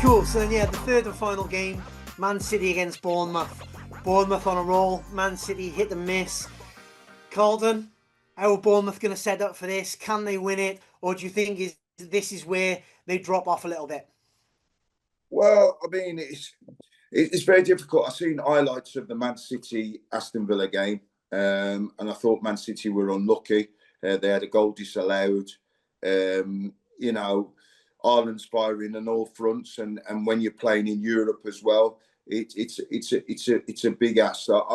Cool. So then, yeah, the third and final game, Man City against Bournemouth. Bournemouth on a roll. Man City hit and miss. Carlton, how are Bournemouth going to set up for this? Can they win it, or do you think this is where they drop off a little bit? Well, I mean, it's very difficult. I've seen highlights of the Man City Aston Villa game, and I thought Man City were unlucky. They had a goal disallowed. Ireland's firing on all fronts, and when you're playing in Europe as well, it's a big ask. So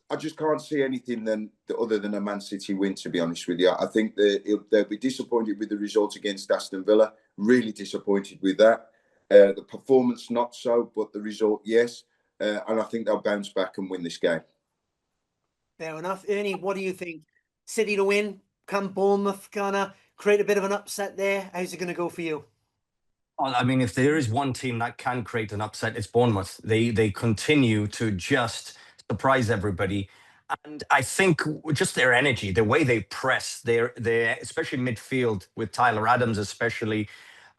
I just can't see anything other than a Man City win, to be honest with you. I think they'll be disappointed with the result against Aston Villa. Really disappointed with that. The performance, not so, but the result, yes. And I think they'll bounce back and win this game. Fair enough. Ernie, what do you think? City to win? Can Bournemouth kind of create a bit of an upset there? How's it going to go for you? Well, I mean, if there is one team that can create an upset, it's Bournemouth. They continue to just surprise everybody. And I think just their energy, the way they press, their especially midfield with Tyler Adams, especially,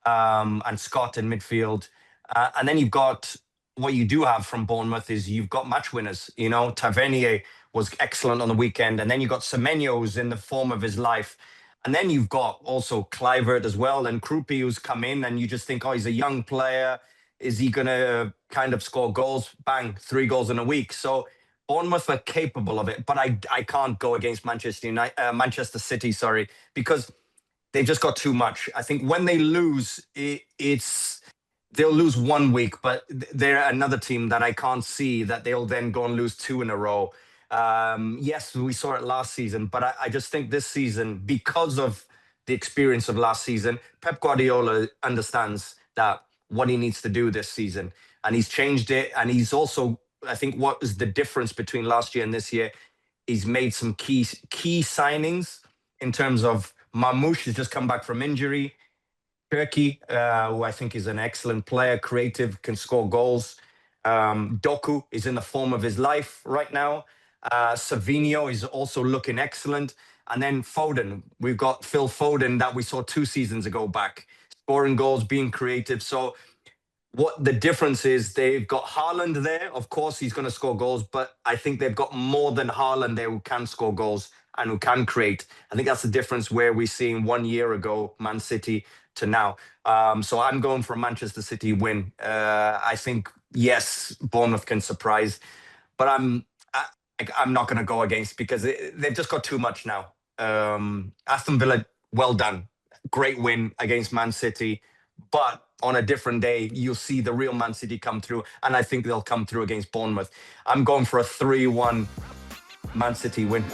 and Scott in midfield. And then you've got what you do have from Bournemouth is you've got match winners. You know, Tavernier was excellent on the weekend. And then you've got Semenyo, who's in the form of his life. And then you've got also Kluivert as well, and Krupi, who's come in, and you just think, oh, he's a young player. Is he going to kind of score goals? Bang, 3 goals in a week. So Bournemouth are capable of it, but I can't go against Manchester City, sorry, because they've just got too much. I think when they lose, they'll lose 1 week, but they're another team that I can't see that they'll then go and lose 2 in a row. Yes, we saw it last season, but I just think this season, because of the experience of last season, Pep Guardiola understands that what he needs to do this season, and he's changed it. And he's also, I think, what is the difference between last year and this year? He's made some key signings in terms of Marmoush has just come back from injury. Turkey, who I think is an excellent player, creative, can score goals. Doku is in the form of his life right now. Savinho is also looking excellent. And then Foden, we've got Phil Foden that we saw 2 seasons ago back, scoring goals, being creative. So what the difference is, they've got Haaland there. Of course, he's going to score goals, but I think they've got more than Haaland there who can score goals and who can create. I think that's the difference where we're seeing 1 year ago, Man City to now. So I'm going for a Manchester City win. I think, yes, Bournemouth can surprise, but I'm not going to go against because they've just got too much now. Aston Villa, well done. Great win against Man City. But on a different day, you'll see the real Man City come through. And I think they'll come through against Bournemouth. I'm going for a 3-1 Man City win.